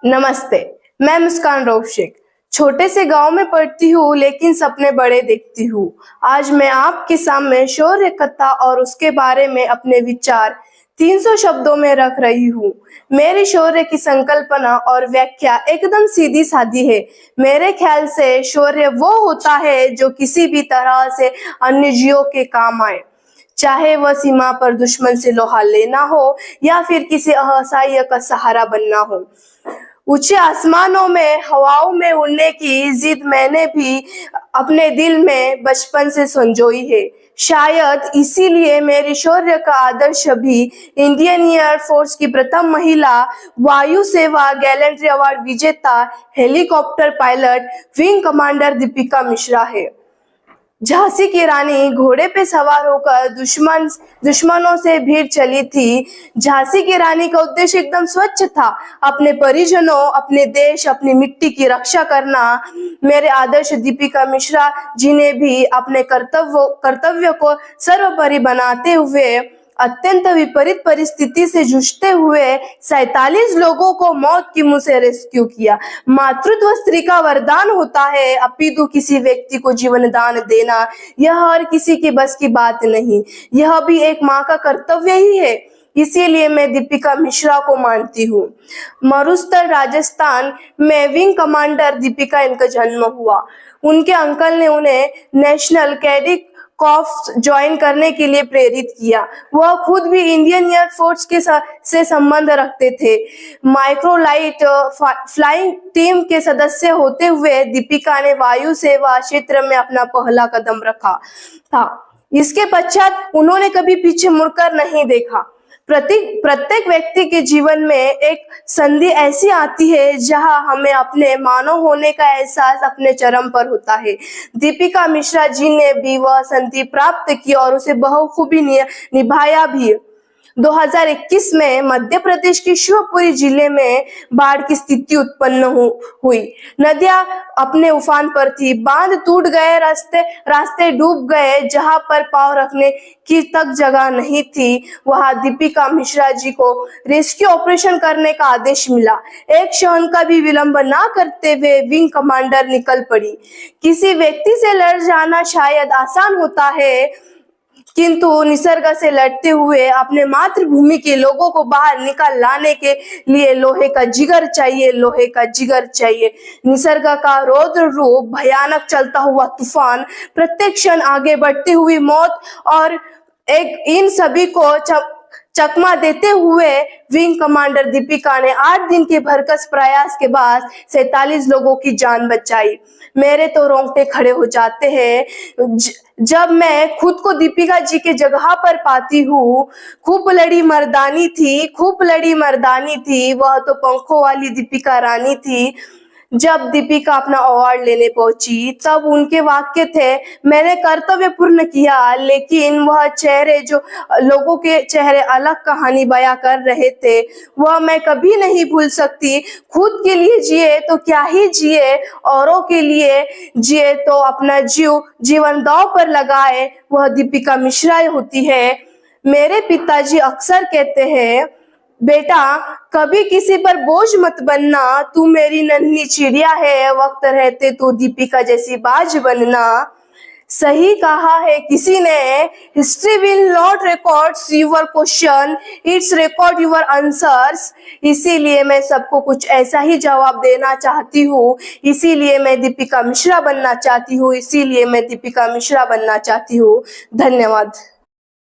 नमस्ते। मैं मुस्कान रऊफ शेख छोटे से गांव में पढ़ती हूँ, लेकिन सपने बड़े देखती हूँ। आज मैं आपके सामने शौर्य कथा और उसके बारे में अपने विचार 300 शब्दों में रख रही हूँ। मेरी शौर्य की संकल्पना और व्याख्या एकदम सीधी सादी है। मेरे ख्याल से शौर्य वो होता है जो किसी भी तरह से अन्य जीवों के काम आए, चाहे वह सीमा पर दुश्मन से लोहा लेना हो या फिर किसी असहाय का सहारा बनना हो। ऊंचे आसमानों में, हवाओं में उड़ने की जिद मैंने भी अपने दिल में बचपन से संजोई है। शायद इसीलिए मेरी शौर्य का आदर्श भी इंडियन एयर फोर्स की प्रथम महिला वायु सेवा गैलेंट्री अवार्ड विजेता helicopter pilot wing commander Deepika Mishra है। झांसी की रानी घोड़े पे सवार होकर दुश्मनों से भीड़ चली थी। झांसी की रानी का उद्देश्य एकदम स्वच्छ था, अपने परिजनों, अपने देश, अपनी मिट्टी की रक्षा करना। मेरे आदर्श दीपिका मिश्रा जी ने भी अपने कर्तव्य को सर्वोपरि बनाते हुए अत्यंत विपरीत परिस्थिति से जूझते हुए 47 लोगों को मौत की मुंह से रेस्क्यू किया। मातृत्व स्त्री का वरदान होता है, अपितु किसी व्यक्ति को जीवन दान देना यह हर किसी के बस की बात नहीं, यह भी एक माँ का कर्तव्य ही है। इसीलिए मैं दीपिका मिश्रा को मानती हूँ। मरुस्थल राजस्थान में विंग कमांडर दीपिका इनका जन्म हुआ। उनके अंकल ने उन्हें नेशनल कैडेट कॉर्प्स ज्वाइन करने के लिए प्रेरित किया। वह खुद भी इंडियन एयर फोर्स के से संबंध रखते थे। माइक्रोलाइट फ्लाइंग टीम के सदस्य होते हुए दीपिका ने वायु सेवा क्षेत्र में अपना पहला कदम रखा था। इसके पश्चात उन्होंने कभी पीछे मुड़कर नहीं देखा। प्रत्येक व्यक्ति के जीवन में एक संधि ऐसी आती है जहां हमें अपने मानव होने का एहसास अपने चरम पर होता है। दीपिका मिश्रा जी ने भी वह संधि प्राप्त की और उसे बखूबी निभाया भी। 2021 में मध्य प्रदेश के शिवपुरी जिले में बाढ़ की स्थिति उत्पन्न हुई। नदियां अपने उफान पर थी, बांध टूट गए, रास्ते डूब गए। जहां पर पांव रखने की तक जगह नहीं थी, वहां दीपिका मिश्रा जी को रेस्क्यू ऑपरेशन करने का आदेश मिला। एक क्षण का भी विलंब ना करते हुए विंग कमांडर निकल पड़ी। किसी व्यक्ति से लड़ जाना शायद आसान होता है, किंतु निसर्ग से लड़ते हुए अपने मातृभूमि के लोगों को बाहर निकाल लाने के लिए लोहे का जिगर चाहिए, लोहे का जिगर चाहिए। निसर्ग का रौद्र रूप, भयानक चलता हुआ तूफान, प्रत्येक क्षण आगे बढ़ती हुई मौत और इन सभी को चकमा देते हुए विंग कमांडर दीपिका ने 8 दिन के भरकस प्रयास के बाद 47 लोगों की जान बचाई। मेरे तो रोंगटे खड़े हो जाते हैं जब मैं खुद को दीपिका जी के जगह पर पाती हूँ। खूब लड़ी मर्दानी थी, खूब लड़ी मर्दानी थी, वह तो पंखों वाली दीपिका रानी थी। जब दीपिका अपना अवार्ड लेने पहुंची तब उनके वाक्य थे, मैंने कर्तव्य पूर्ण किया, लेकिन वह चेहरे जो लोगों के चेहरे अलग कहानी बयां कर रहे थे, वह मैं कभी नहीं भूल सकती। खुद के लिए जिए तो क्या ही जिए, औरों के लिए जिए तो अपना जीवन दांव पर लगाए, वह दीपिका मिश्रा होती है। मेरे पिताजी अक्सर कहते हैं, बेटा कभी किसी पर बोझ मत बनना, तू मेरी नन्ही चिड़िया है, वक्त रहते तू दीपिका जैसी बाज बनना। सही कहा है किसी ने, history will not records your question, it's record your answers. इसीलिए मैं सबको कुछ ऐसा ही जवाब देना चाहती हूँ, इसीलिए मैं दीपिका मिश्रा बनना चाहती हूँ, इसीलिए मैं दीपिका मिश्रा बनना चाहती हूँ। धन्यवाद।